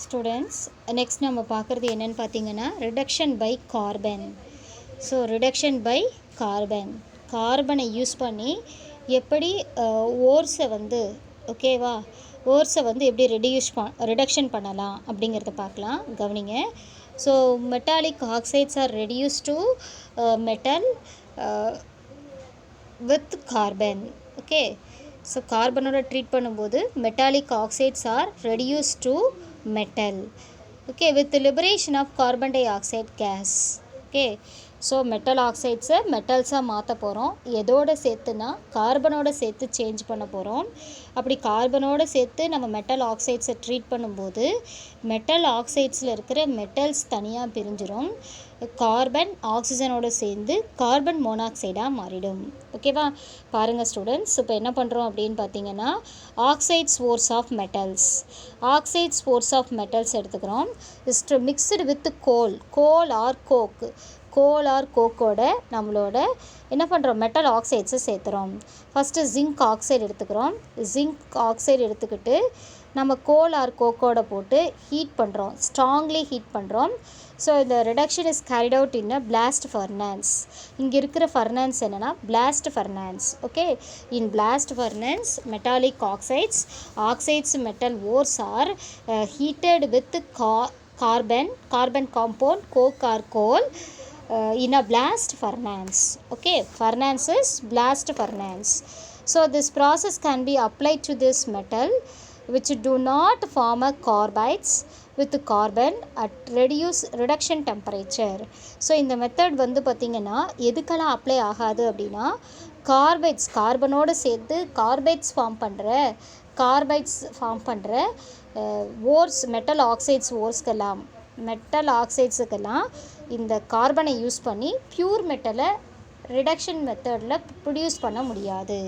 Students, next நம்ம பார்க்குறது என்னன்னு பார்த்தீங்கன்னா reduction by carbon. So reduction by கார்பனை யூஸ் பண்ணி எப்படி ஓர்ஸை வந்து ஓகேவா ஓர்ஸை வந்து எப்படி ரிடக்ஷன் பண்ணலாம் அப்படிங்கிறத பார்க்கலாம். கவனிங்க. So metallic oxides are reduce to metal with carbon. Okay, so கார்பனோட ட்ரீட் பண்ணும்போது metallic oxides are reduce to metal, okay, with the liberation of carbon dioxide gas. Okay, so metal ஆக்சைட்ஸை மெட்டல்ஸாக மாற்ற போகிறோம். எதோடு சேர்த்துனா கார்பனோட சேர்த்து சேஞ்ச் பண்ண போகிறோம். அப்படி கார்பனோடு சேர்த்து நம்ம மெட்டல் ஆக்சைட்ஸை ட்ரீட் பண்ணும்போது மெட்டல் ஆக்சைட்ஸில் இருக்கிற மெட்டல்ஸ் தனியாக பிரிஞ்சிடும். கார்பன் ஆக்சிஜனோடு சேர்ந்து கார்பன் மோனாக்சைடாக மாறிடும். ஓகேவா, பாருங்கள் ஸ்டூடெண்ட்ஸ். இப்போ என்ன பண்ணுறோம் அப்படின்னு பார்த்தீங்கன்னா ஆக்சைட்ஸ் ஓர்ஸ் ஆஃப் மெட்டல்ஸ் எடுத்துக்கிறோம். மிக்ஸ்டு வித் கோல் ஆர் கோக்கோட நம்மளோட என்ன பண்ணுறோம் மெட்டல் ஆக்சைட்ஸை சேர்த்துறோம். ஃபஸ்ட்டு ஜிங்க் ஆக்சைடு எடுத்துக்கிறோம். ஜிங்க் ஆக்சைடு எடுத்துக்கிட்டு நம்ம கோல் ஆர் கோக்கோட போட்டு ஸ்ட்ராங்லி ஹீட் பண்ணுறோம். ஸோ இந்த reduction is carried out in a blast furnace. இங்கே இருக்கிற ஃபர்னன்ஸ் என்னென்னா blast furnace. Okay, in blast furnace metallic oxides metal ores are heated with carbon compound coke or coal in a blast furnace. Okay, furnace is blast furnace. So this process can be applied to this metal which do not form a carbides with carbon at reduction temperature. So இந்த method வந்து பார்த்திங்கன்னா எதுக்கெல்லாம் apply ஆகாது அப்படின்னா கார்பனோடு சேர்த்து carbides form பண்ணுற ores metal ஆக்சைட்ஸுக்கெல்லாம் இந்த கார்பனை யூஸ் பண்ணி பியூர் மெட்டலை ரிடக்ஷன் மெத்தடில் ப்ரொடியூஸ் பண்ண முடியாது.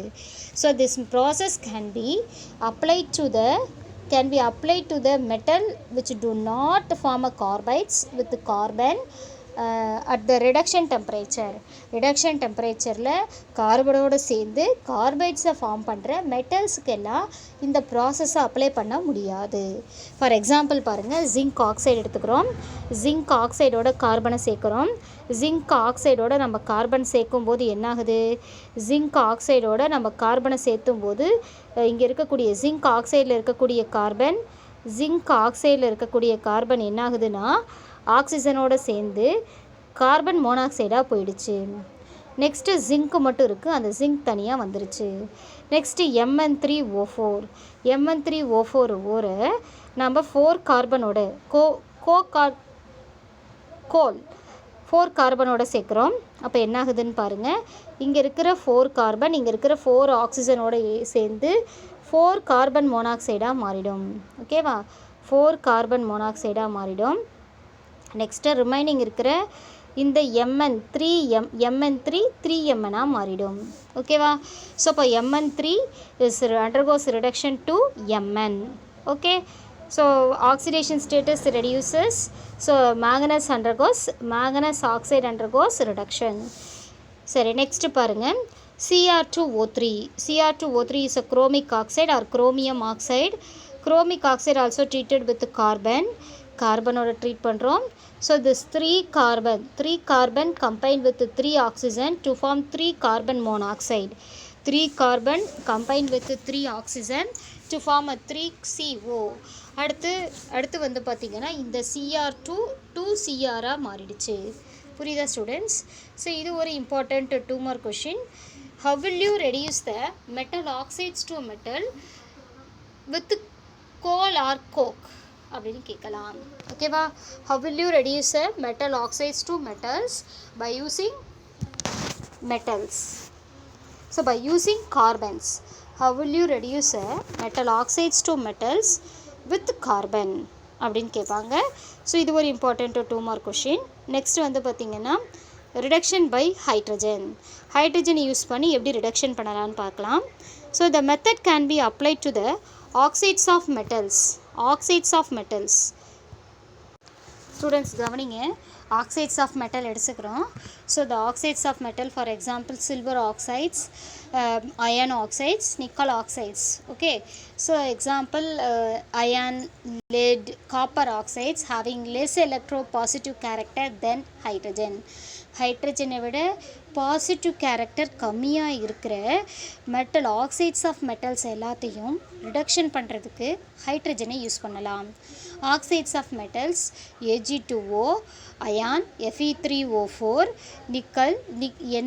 So this process can be applied to the metal which do not form a carbides with carbon at the reduction temperature கார்பனோடு சேர்ந்து கார்பைட்ஸை ஃபார்ம் பண்ணுற மெட்டல்ஸுக்கெல்லாம் இந்த ப்ராசஸை அப்ளை பண்ண முடியாது. ஃபார் எக்ஸாம்பிள் பாருங்கள், ஜிங்க் ஆக்சைடு எடுத்துக்கிறோம். ஜிங்க் ஆக்சைடோட கார்பனை சேர்க்குறோம். ஜிங்க் ஆக்சைடோட நம்ம கார்பன் சேர்க்கும்போது என்னாகுது? ஜிங்க் ஆக்சைடோட நம்ம கார்பனை சேர்த்தும்போது இங்கே இருக்கக்கூடிய ஜிங்க் ஆக்சைடில் இருக்கக்கூடிய கார்பன் என்னாகுதுன்னா ஆக்சிஜனோட சேர்ந்து கார்பன் மோனாக்சைடாக போயிடுச்சு. நெக்ஸ்ட்டு ஜிங்க்கு மட்டும் இருக்குது, அந்த ஜிங்க் தனியாக வந்துருச்சு. நெக்ஸ்ட்டு MN3O4 ஓரை நம்ம 4 கார்பனோட கோல் கார்பனோட சேர்க்குறோம். அப்போ என்னாகுதுன்னு பாருங்கள், இங்கே இருக்கிற 4 கார்பன் இங்கே இருக்கிற 4 ஆக்சிஜனோட சேர்ந்து 4 கார்பன் மோனாக்சைடாக மாறிடும். ஓகேவா, 4 கார்பன் மோனாக்சைடாக மாறிடும். நெக்ஸ்ட்டு ரிமைனிங் இருக்கிற இந்த MN3 3Mn மாறிடும். ஓகேவா, ஸோ இப்போ MN3 undergoes reduction to Mn. Okay, so oxidation status reduces. So manganese oxide undergoes reduction. சரி, நெக்ஸ்ட்டு பாருங்கள், Cr2O3 is a chromic oxide or chromium oxide. Chromic oxide also treated with கார்பனோட ட்ரீட் பண்ணுறோம். So this 3 carbon combined with 3 oxygen to form 3 carbon monoxide. 3 carbon combined with 3 oxygen to form a 3CO. அடுத்து வந்து பார்த்திங்கன்னா இந்த Cr2 2Cr மாறிடுச்சு. புரியுதா students? So இது ஒரு important 2 mark question. How will you reduce the metal oxides to metal with coal or coke அப்படின்னு கேட்கலாம். ஓகேவா, how will you reduce metal oxides to metals by using metals? So by using carbons, how will you reduce metal oxides to metals with carbon அப்படின்னு கேட்பாங்க. So இது ஒரு important 2 mark question. Next வந்து பார்த்திங்கன்னா reduction by hydrogen use பண்ணி எப்படி reduction பண்ணலான்னு பார்க்கலாம். So the method can be applied to the oxides of metals. Students கவனிங்க, ஆக்சைட்ஸ் ஆஃப் மெட்டல் எடுத்துக்கிறோம். So the oxides of metal for example silver oxides, iron oxides, nickel oxides. Okay, so example iron, lead, copper oxides having less electropositive character than hydrogen. ஹைட்ரஜனை விட positive character கம்மியாக இருக்கிற metal oxides of metals எல்லாத்தையும் reduction பண்ணுறதுக்கு ஹைட்ரஜனை use பண்ணலாம். Oxides of metals Ag2O, iron, Fe3O4, nickel,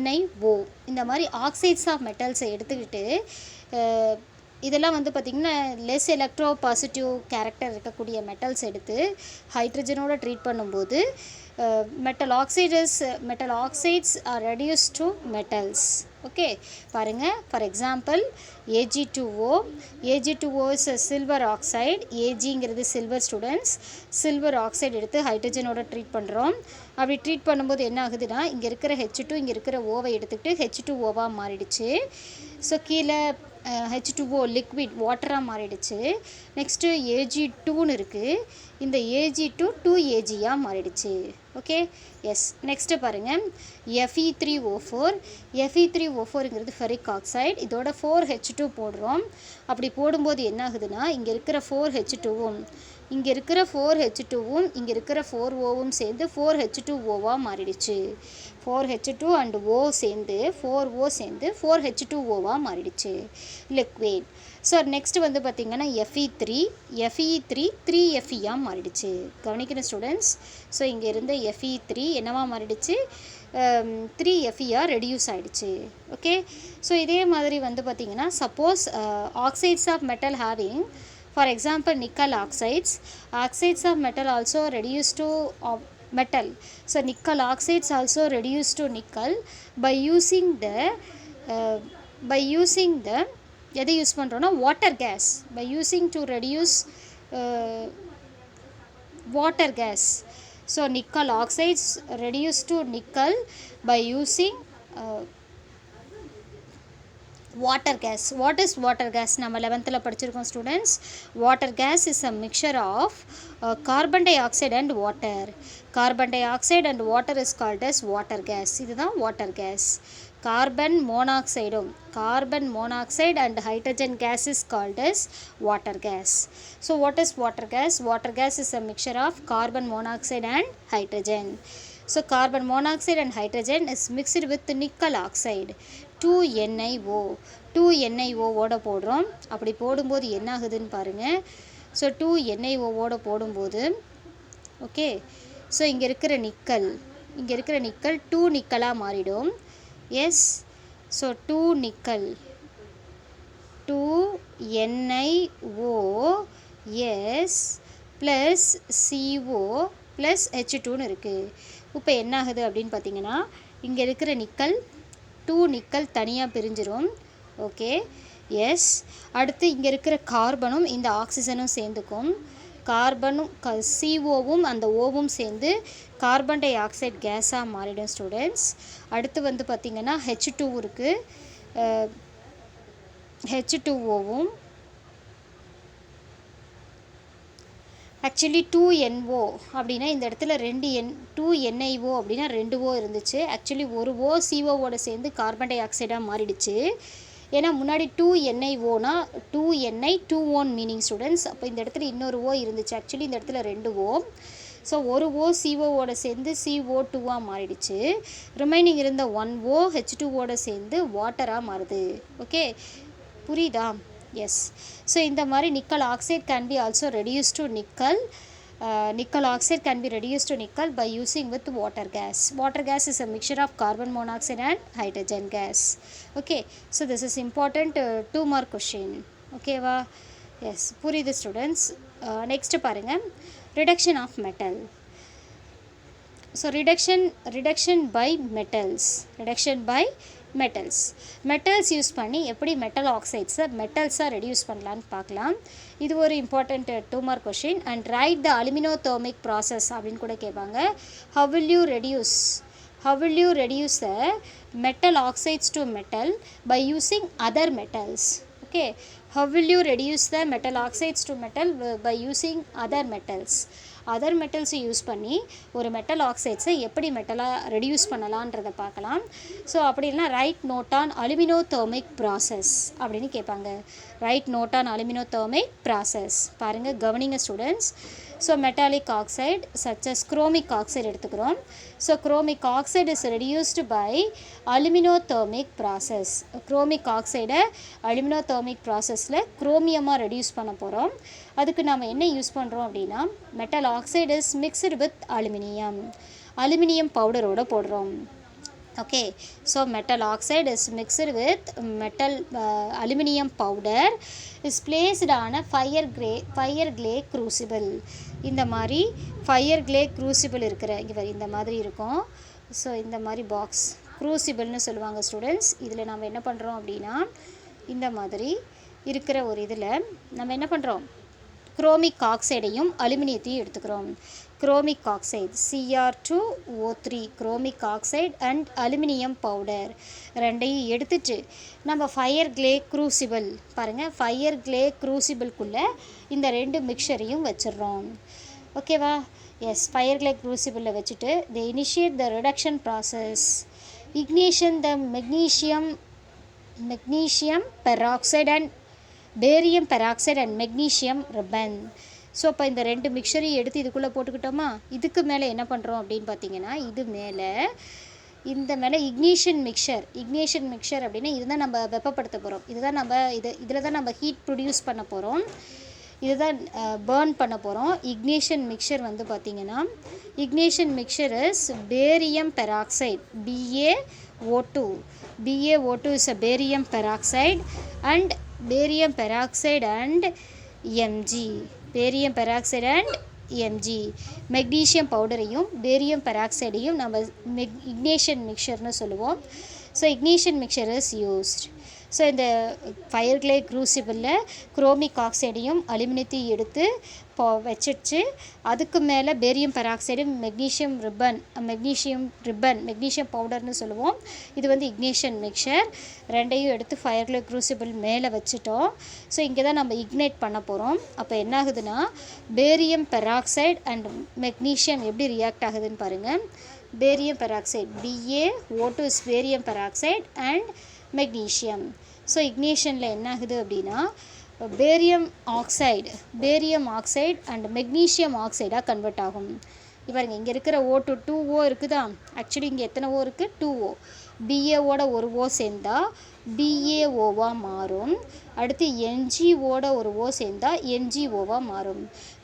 NiO. இந்த மாதிரி ஆக்சைட்ஸ் ஆஃப் மெட்டல்ஸை எடுத்துக்கிட்டு இதெல்லாம் வந்து பார்த்திங்கன்னா லெஸ் எலக்ட்ரோ பாசிட்டிவ் கேரக்டர் இருக்கக்கூடிய மெட்டல்ஸ் எடுத்து ஹைட்ரஜனோட ட்ரீட் பண்ணும்போது metal oxides are reduced to metals. Okay, பாருங்க, for example Ag2O is a silver oxide. Agங்கிறது silver students, silver oxide எடுத்து ஹைட்ரஜனோட ட்ரீட் பண்ணுறோம். அப்படி ட்ரீட் பண்ணும்போது என்ன ஆகுதுன்னா இங்கே இருக்கிற H2 இங்கே இருக்கிற ஓவை எடுத்துக்கிட்டு H2Oவாக மாறிடுச்சு. ஸோ கீழே H2O லிக்விட் வாட்டராக மாறிடுச்சு. நெக்ஸ்ட்டு Ag2ன்னு இருக்குது, இந்த Ag2 2Agயாக மாறிடுச்சு. Okay, S. நெக்ஸ்ட்டு பாருங்கள் Fe3O4ங்கிறது ஃபெரிக் ஆக்சைடு. இதோட 4H2 போடுறோம். அப்படி போடும்போது என்ன ஆகுதுன்னா இங்கே இருக்கிற 4H2வும் இங்கே இருக்கிற 4H2வும் இங்கே இருக்கிற 4Oவும் சேர்ந்து 4H2Oவாக மாறிடுச்சு. 4H2 அண்ட் O சேர்ந்து 4O சேர்ந்து 4H2Oவாக மாறிடுச்சு லிக்விட். ஸோ நெக்ஸ்ட்டு வந்து பார்த்திங்கன்னா Fe3 3Feயாக மாறிடுச்சு. கவனிக்கிற ஸ்டூடெண்ட்ஸ், ஸோ இங்கே இருந்த Fe3 என்னவா மாறிடுச்சு, 3Feயாக ரெடியூஸ் ஆகிடுச்சு. ஓகே, ஸோ இதே மாதிரி வந்து பார்த்திங்கன்னா suppose oxides of metal having, for example nickel oxides of metal also reduce to metal. So nickel oxides also reduce to nickel by using the எதை யூஸ் பண்ணுறோன்னா water gas, by using to reduce water gas. So nickel oxides reduce to nickel by using water gas. What is water gas? நம்ம 11th படிச்சிருக்கோம் students. water gas is a mixture of carbon dioxide and water. carbon dioxide and water is called as water gas. இதுதான் water gas. carbon monoxide and hydrogen gas is called as water gas. So what is water gas? Water gas is a mixture of carbon monoxide and hydrogen. So carbon monoxide and hydrogen is mixed with nickel oxide, 2NiO ஓட போடுறோம். அப்படி போடும்போது என்ன ஆகுதுன்னு பாருங்கள். So 2NiO ஓட போடும்போது okay, so இங்கே இருக்கிற நிக்கல் 2 நிக்கலாக மாறிடும். Yes, so 2 nickel 2NiOS plus CO plus H2ன்னு இருக்குது. இப்போ என்ன ஆகுது அப்படின்னு பார்த்தீங்கன்னா இங்கே இருக்கிற நிக்கல் 2 நிக்கல் தனியாக பிரிஞ்சிரும். Okay, S. அடுத்து இங்கே இருக்கிற கார்பனும் இந்த ஆக்சிஜனும் சேர்ந்துக்கும். கார்பனும் COவும் அந்த ஓவும் சேர்ந்து கார்பன் டை ஆக்சைடு கேஸாக மாறிடும் ஸ்டூடெண்ட்ஸ். அடுத்து வந்து பார்த்திங்கன்னா H2 இருக்குது, H2Oவும் ஆக்சுவலி 2NO அப்படின்னா இந்த இடத்துல 2NiO அப்படின்னா 2O இருந்துச்சு. ஆக்சுவலி ஒரு O COவோட சேர்ந்து கார்பன் டை ஆக்சைடாக மாறிடுச்சு. ஏன்னா முன்னாடி 2NiOனா 2Ni 2O மீனிங் ஸ்டூடெண்ட்ஸ். அப்போ இந்த இடத்துல இன்னொரு O இருந்துச்சு. ஆக்சுவலி இந்த இடத்துல 2O. ஸோ ஒரு O COவோட சேர்ந்து CO2ஆக மாறிடுச்சு. ரிமைனிங் இருந்த 1O H2ஓட சேர்ந்து வாட்டராக மாறுது. ஓகே, புரியுதா? எஸ். ஸோ இந்த மாதிரி nickel oxide can be also reduce to nickel. Nickel oxide can be reduced to nickel by using with water gas. Water gas is a mixture of carbon monoxide and hydrogen gas. Okay, so this is important 2 mark question. Okay va? Yes, புரியுது students. Next பாருங்கள், reduction of metal. So reduction by metals use பண்ணி எப்படி metal ஆக்சைட்ஸை மெட்டல்ஸாக reduce பண்ணலான்னு பார்க்கலாம். இது ஒரு important 2 mark question. And write the aluminothermic process அப்படின்னு கூட கேட்பாங்க. how will you reduce the metal oxides to metal by using other metals? Okay, How will you reduce the metal oxides to metal? By using other metals. Other மெட்டல்ஸை use பண்ணி ஒரு metal ஆக்சைட்ஸை எப்படி மெட்டலாக reduce பண்ணலான்றதை பார்க்கலாம். So அப்படி இல்லைனா write note on aluminothermic process அப்படின்னு கேட்பாங்க. Write note on aluminothermic process. பாருங்கள், கவனிங்க students. So metallic oxide such as chromic oxide எடுத்துக்கிறோம். So chromic oxide is reduced by aluminothermic process. Chromic ஆக்சைடை அலுமினோதெர்மிக் ப்ராசஸில் குரோமியமாக ரெடியூஸ் பண்ண போகிறோம். அதுக்கு நாம் என்ன யூஸ் பண்ணுறோம் அப்படின்னா, metal oxide is mixed with aluminium பவுடரோடு போடுறோம். okay, so metal oxide is mixed with metal aluminum powder is placed on a fire clay crucible. இந்த மாதிரி fire clay crucible இருக்கிற இந்த மாதிரி இருக்கும். ஸோ இந்த மாதிரி பாக்ஸ் க்ரூசிபிள்னு சொல்லுவாங்க ஸ்டூடெண்ட்ஸ். இதில் நம்ம என்ன பண்ணுறோம் அப்படின்னா, இந்த மாதிரி இருக்கிற ஒரு இதில் நம்ம என்ன பண்ணுறோம், குரோமிக் ஆக்சைடையும் அலுமினியத்தையும் எடுத்துக்கிறோம். Chromic oxide Cr2O3 chromic oxide and aluminium powder ரெண்டையும் எடுத்துட்டு நம்ம ஃபயர் கிளே க்ரூசிபிள், பாருங்கள் ஃபயர் கிளே க்ரூசிபிள்குள்ளே இந்த ரெண்டு மிக்சரையும் வச்சிடுறோம். ஓகேவா? எஸ், ஃபயர் கிளே க்ரூசிபிளில் வச்சுட்டு they initiate the reduction process. ignition the magnesium peroxide and barium peroxide and magnesium ribbon. So இப்போ இந்த ரெண்டு மிக்சரையும் எடுத்து இதுக்குள்ளே போட்டுக்கிட்டோமா, இதுக்கு மேலே என்ன பண்ணுறோம் அப்படின்னு பார்த்தீங்கன்னா, இது மேலே இந்த மேலே இக்னிஷன் மிக்சர் அப்படின்னா இதுதான் நம்ம வெப்பப்படுத்த போகிறோம். இதுதான் நம்ம இதில் தான் நம்ம ஹீட் ப்ரொடியூஸ் பண்ண போகிறோம். இதுதான் பேர்ன் பண்ண போகிறோம். இக்னிஷன் மிக்சர் வந்து பார்த்திங்கன்னா, ignition mixture is barium peroxide BaO2 is a barium peroxide and barium peroxide and Mg magnesium பவுடரையும் பேரியம் பெராக்சைடையும் நம்ம இக்னிஷன் மிக்சர்னு சொல்லுவோம். So ignition mixture is used. So இந்த ஃபயர் கிளே க்ரூசிபிளில் குரோமிக் ஆக்சைடையும் அலுமினியத்தையும் எடுத்து வச்சிடுச்சு. அதுக்கு மேலே பேரியம் பெராக்சைடு மெக்னீஷியம் பவுடர்னு சொல்லுவோம். இது வந்து இக்னிஷன் மிக்சர். ரெண்டையும் எடுத்து ஃபயர் கிளே க்ரூசிபிள் மேலே வச்சுட்டோம். ஸோ இங்கே தான் நம்ம இக்னைட் பண்ண போகிறோம். அப்போ என்ன ஆகுதுன்னா, பேரியம் பெராக்சைடு அண்ட் மெக்னீஷியம் எப்படி ரியாக்ட் ஆகுதுன்னு பாருங்கள். Barium peroxide BaO2 is barium peroxide and magnesium. So இக்னிஷனில் என்ன ஆகுது அப்படின்னா, பேரியம் ஆக்சைடு அண்ட் மெக்னீஷியம் ஆக்சைடாக கன்வெர்ட் ஆகும். இவருங்க இங்கே இருக்கிற O2 2O இருக்குதா, ஆக்சுவலி இங்கே எத்தனை O இருக்குது, 2O. Baஓட ஒரு O சேர்ந்தால் BaOவாக மாறும். அடுத்து NGஓட ஒரு O சேர்ந்தால் NGOவாக மாறும்.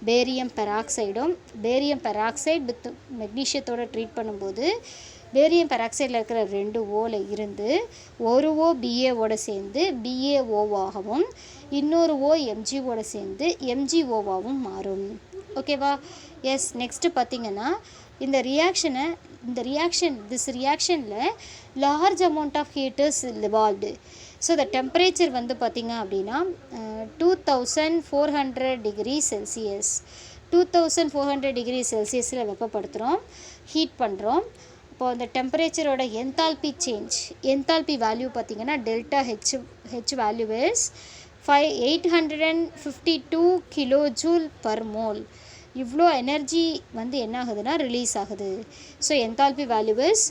பேரியம் பெராக்சைடு வித் மெக்னீஷியத்தோடு ட்ரீட் பண்ணும்போது பேரியம் பெராக்சைடில் இருக்கிற 2 ஓவில் இருந்து ஒரு O Baஓட சேர்ந்து BaOவாகவும் இன்னொரு O Mgஓட சேர்ந்து MgOவாகவும் மாறும். ஓகேவா? எஸ், நெக்ஸ்ட்டு பார்த்திங்கன்னா, திஸ் ரியாக்ஷனில் large amount of heat is evolved. So the temperature வந்து பார்த்திங்க அப்படின்னா 2400 டிகிரி செல்சியஸ் 2400 டிகிரி செல்சியஸில் வெப்பப்படுத்துகிறோம், ஹீட் பண்ணுறோம். இப்போ அந்த டெம்பரேச்சரோட என்தால்பி வேல்யூ பார்த்திங்கன்னா delta H value is 852 kilojoule per mole. இவ்வளோ எனர்ஜி வந்து என்ன ஆகுதுன்னா ரிலீஸ் ஆகுது. So enthalpy value is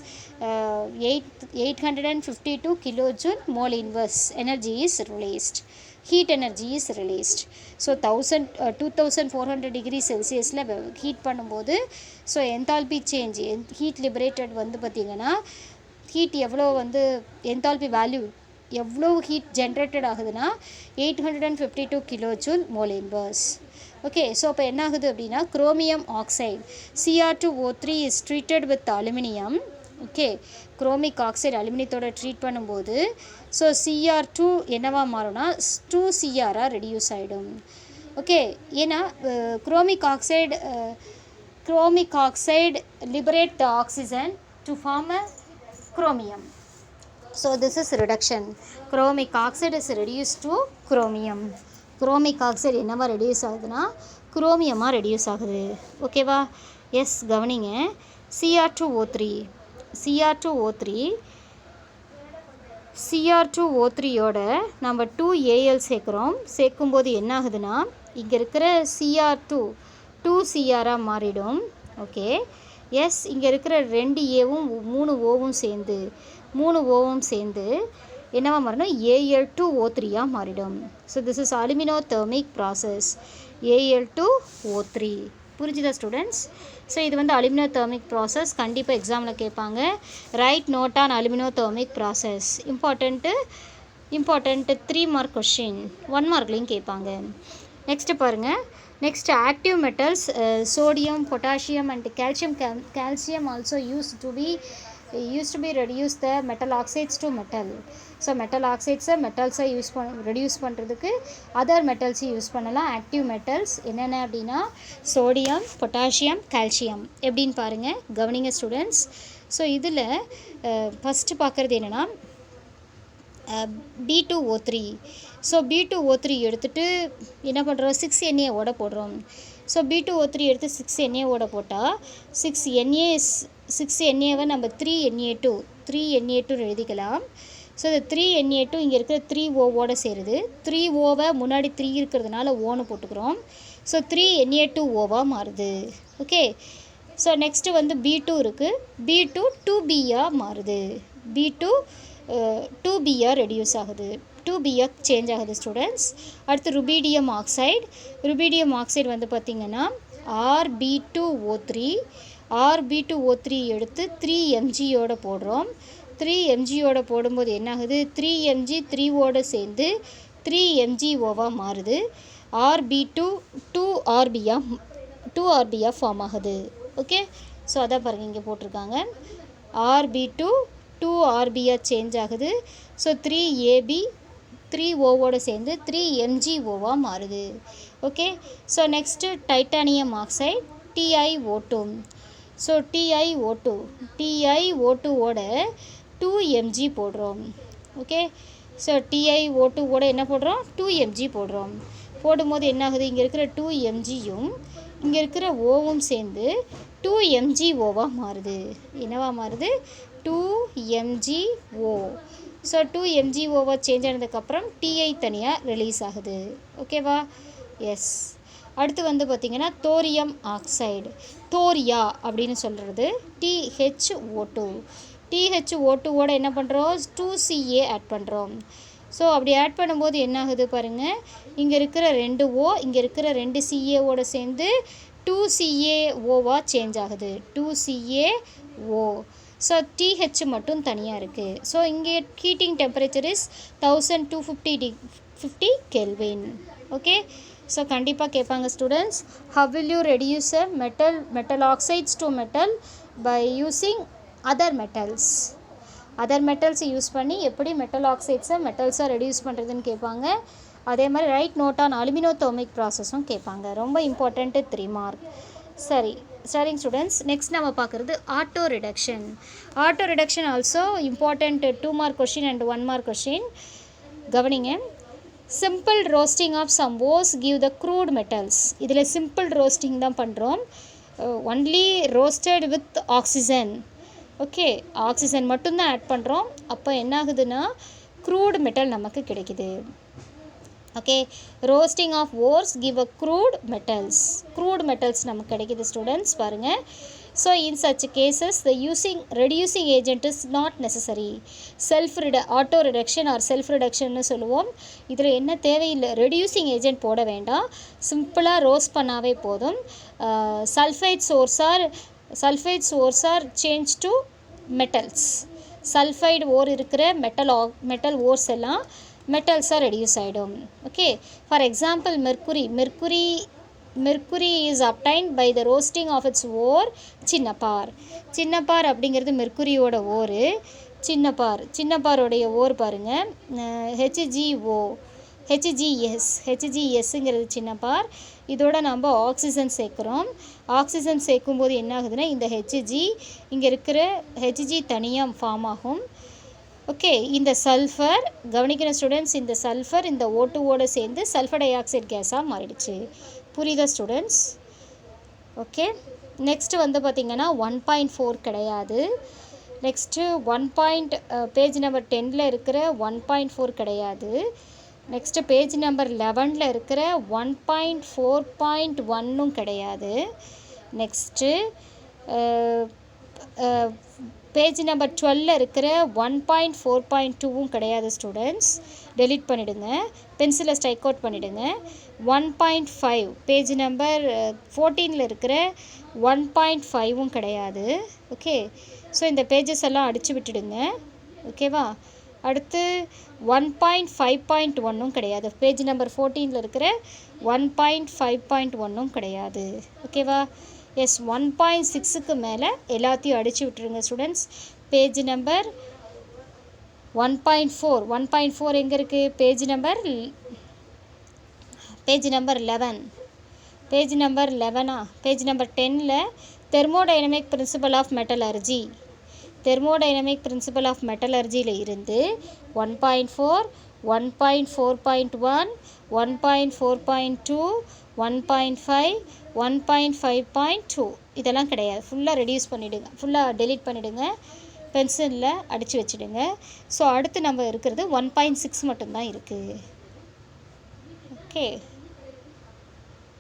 852 kilojoule mole inverse energy is released. Heat energy is released. So 2400 degree செல்சியஸில் ஹீட் பண்ணும்போது so enthalpy change, heat liberated வந்து பார்த்திங்கன்னா, heat எவ்வளோ வந்து என்தால்பி வேல்யூ எவ்வளோ ஹீட் ஜென்ரேட்டட் ஆகுதுன்னா 852 kilojoule mole inverse. Okay, so இப்போ என்ன ஆகுது அப்படின்னா, chromium oxide Cr2O3 is treated with aluminium. Okay, chromic oxide அலுமினியத்தோட ட்ரீட் பண்ணும்போது ஸோ Cr2 என்னவாக மாறும்னா 2Cr ரெடியூஸ் ஆகிடும். ஓகே, ஏன்னா chromic oxide liberate the oxygen to form a chromium. So this is reduction. Chromic oxide is reduce to chromium. Chromic oxide என்னவா reduce ஆகுதுன்னா குரோமியமாக reduce ஆகுது. ஓகேவா? எஸ், கவனிங்க. Cr2O3 Cr2O3யோட நம்ம 2Al சேர்க்குறோம். சேர்க்கும்போது என்ன ஆகுதுன்னா இங்கே இருக்கிற Cr2 2Cr மாறிடும். ஓகே, எஸ், இங்கே இருக்கிற 2Aவும் 3Oவும் சேர்ந்து என்னவா மாறணும்? Al2O3 மாறிடும். So this is aluminothermic process Al2O3. புரிஞ்சுதா ஸ்டூடெண்ட்ஸ்? ஸோ இது வந்து அலுமினோதெர்மிக் ப்ராசஸ். கண்டிப்பாக எக்ஸாமில் கேட்பாங்க. Write note on aluminothermic process. Important 3 mark question, 1 மார்க்லேயும் கேட்பாங்க. நெக்ஸ்ட்டு பாருங்கள். Next active metals sodium, potassium and calcium also used to be reduce the metal oxides to metal. So metal ஆக்சைட்ஸை மெட்டல்ஸை ரெடியூஸ் பண்ணுறதுக்கு அதர் மெட்டல்ஸை யூஸ் பண்ணலாம். Active metals என்னென்ன அப்படின்னா சோடியம், பொட்டாசியம், கால்சியம். எப்படின்னு பாருங்கள், கவனிங்க ஸ்டூடெண்ட்ஸ். ஸோ இதில் ஃபஸ்ட்டு பார்க்குறது என்னென்னா B2O3. ஸோ B2O3 எடுத்துகிட்டு என்ன பண்ணுறோம்? 6Na போடுறோம். ஸோ B2O3 எடுத்து 6Na போட்டால் 6Naவை நம்ம 3Na2 எழுதிக்கலாம். ஸோ இந்த 3Na2 இங்கே இருக்கிற 3O சேருது. 3Oவை முன்னாடி 3 இருக்கிறதுனால ஓன்னு போட்டுக்கிறோம். ஸோ 3Na2O மாறுது. ஓகே, ஸோ நெக்ஸ்ட்டு வந்து B2 இருக்குது. B2 2B மாறுது. B2 2B ரெடியூஸ் ஆகுது, 2B சேஞ்ச் ஆகுது ஸ்டூடெண்ட்ஸ். அடுத்து ருபீடியம் ஆக்சைடு வந்து பார்த்திங்கன்னா Rb2O3 எடுத்து 3Mg போடுறோம். 3Mg போடும்போது என்ன ஆகுது? 3Mg 3ஓட சேர்ந்து 3MgO மாறுது. Rb2 2Rb ஃபார்ம் ஆகுது. ஓகே, ஸோ அதான் பாருங்கள் இங்கே போட்டிருக்காங்க. Rb2 2Rb சேஞ்ச் ஆகுது. ஸோ 3Ab 3Oவோட சேர்ந்து 3MgO மாறுது. Okay, so next titanium oxide TiO2. So TiO2ஓட 2Mg போடுறோம். ஓகே, ஸோ TiO2ஓட என்ன போடுறோம்? 2Mg போடுறோம். போடும்போது என்ன ஆகுது? இங்கே இருக்கிற 2Mgயும் இங்கே இருக்கிற ஓவும் சேர்ந்து 2MgO மாறுது. என்னவா மாறுது? 2MgO. ஸோ 2MgO சேஞ்ச் ஆனதுக்கப்புறம் Ti தனியாக ரிலீஸ் ஆகுது. ஓகேவா? எஸ். அடுத்து வந்து பார்த்திங்கன்னா தோரியம் ஆக்சைடு, தோரியா அப்படின்னு சொல்கிறது THO2ஓட என்ன பண்ணுறோம்? 2Ca ஆட் பண்ணுறோம். ஸோ அப்படி ஆட் பண்ணும்போது என்ன ஆகுது பாருங்கள், இங்கே இருக்கிற 2O இங்கே இருக்கிற 2Caவோட சேர்ந்து 2CaO சேஞ்ச் ஆகுது. 2CaO. ஸோ TH மட்டும் தனியாக இருக்குது. ஸோ இங்கே heating temperature is 1250 kelvin. Okay, so கண்டிப்பாக கேட்பாங்க students. how will you reduce a metal oxides to metal by using other metals use பண்ணி எப்படி மெட்டல் ஆக்சைட்ஸை மெட்டல்ஸாக ரெடியூஸ் பண்ணுறதுன்னு கேட்பாங்க. அதே மாதிரி ரைட் நோட் ஆன் அலுமினோதெர்மிக் ப்ராசஸும் கேட்பாங்க. ரொம்ப இம்பார்ட்டண்ட்டு 3 மார்க். சரிங்க ஸ்டூடெண்ட்ஸ். நெக்ஸ்ட் நம்ம பார்க்குறது auto reduction also important 2 mark question and 1 mark question. கவனிங்க. Simple roasting of some ores give the crude metals. இதில் சிம்பிள் ரோஸ்டிங் தான் பண்ணுறோம். Only roasted with oxygen. Okay, oxygen மட்டும்தான் ஆட் பண்ணுறோம். அப்போ என்ன ஆகுதுன்னா க்ரூட் மெட்டல் நமக்கு கிடைக்குது. Okay, roasting of ores give a crude metals நமக்கு கிடைக்குது ஸ்டூடெண்ட்ஸ். பாருங்கள். So in such cases the reducing agent is not necessary. Auto reduction or self ரிடக்ஷன்னு சொல்லுவோம். இதில் என்ன தேவையில்லை, ரெடியூசிங் ஏஜென்ட் போட வேண்டாம், சிம்பிளாக ரோஸ்ட் பண்ணாவே போதும். Sulphide source are change to metals. Sulphide ore இருக்கிற மெட்டல் ஓர்ஸ் எல்லாம் மெட்டல்ஸாக ரெடியூஸ் ஆகிடும். Okay, for example mercury is obtained by the roasting of its ore cinnabar அப்படிங்கிறது மெர்க்குரியோட ஓர். சின்னப்பாரோடைய ஓர் பாருங்கள், ஹெச்ஜிஎஸ்ங்கிறது சின்னப்பார். இதோட நம்ம ஆக்சிஜன் சேர்க்குறோம். ஆக்சிஜன் சேர்க்கும்போது என்ன ஆகுதுன்னா இந்த இங்கே இருக்கிற ஹெச்ஜி தனியாக ஃபார்ம் ஆகும். ஓகே, இந்த சல்ஃபர் கவனிக்கிற ஸ்டூடெண்ட்ஸ், இந்த சல்ஃபர் இந்த O2ஓடு சேர்ந்து சல்ஃபர் டை ஆக்சைடு கேஸாக மாறிடுச்சு. புரியுதா ஸ்டூடெண்ட்ஸ்? ஓகே, நெக்ஸ்ட்டு வந்து பார்த்திங்கன்னா 1.4 கிடையாது. நெக்ஸ்ட்டு பேஜ் நம்பர் 10ல் இருக்கிற 1.4 கிடையாது. நெக்ஸ்ட்டு பேஜ் நம்பர் 11ல் இருக்கிற 1.4.1ம் கிடையாது. நெக்ஸ்ட்டு பேஜ் நம்பர் 12ல் இருக்கிற 1.4.2வும் கிடையாது ஸ்டூடெண்ட்ஸ். டெலீட் பண்ணிவிடுங்க, பென்சிலை ஸ்ட்ரைக் அவுட் பண்ணிவிடுங்க. 1.5 பேஜ் நம்பர் 14ல் இருக்கிற 1.5வும் கிடையாது. ஓகே, ஸோ இந்த பேஜஸ் எல்லாம் அடித்து விட்டுடுங்க. ஓகேவா? அடுத்து 1.5.1ம் கிடையாது. பேஜ் நம்பர் 14ல் இருக்கிற 1.5.1ம் கிடையாது. ஓகேவா? எஸ், 1.6க்கு மேலே எல்லாத்தையும் அடித்து விட்டுருங்க ஸ்டூடெண்ட்ஸ். பேஜ் நம்பர் 1.4 எங்கே இருக்குது? Page number 11. Page number 11 page number 10ல் thermodynamic principle of metallurgy. Thermodynamic principle of மெட்டலர்ஜியில் இருந்து 1.4, 1.4.1, 1.4.2, 1.5, 1.5.2 இதெல்லாம் கிடையாது. ஃபுல்லாக ரெடியூஸ் பண்ணிவிடுங்க, ஃபுல்லாக டெலீட் பண்ணிவிடுங்க, பென்சிலில் அடித்து வச்சுடுங்க. ஸோ அடுத்து நம்ம இருக்கிறது 1.6 மட்டும்தான் இருக்குது. ஓகே.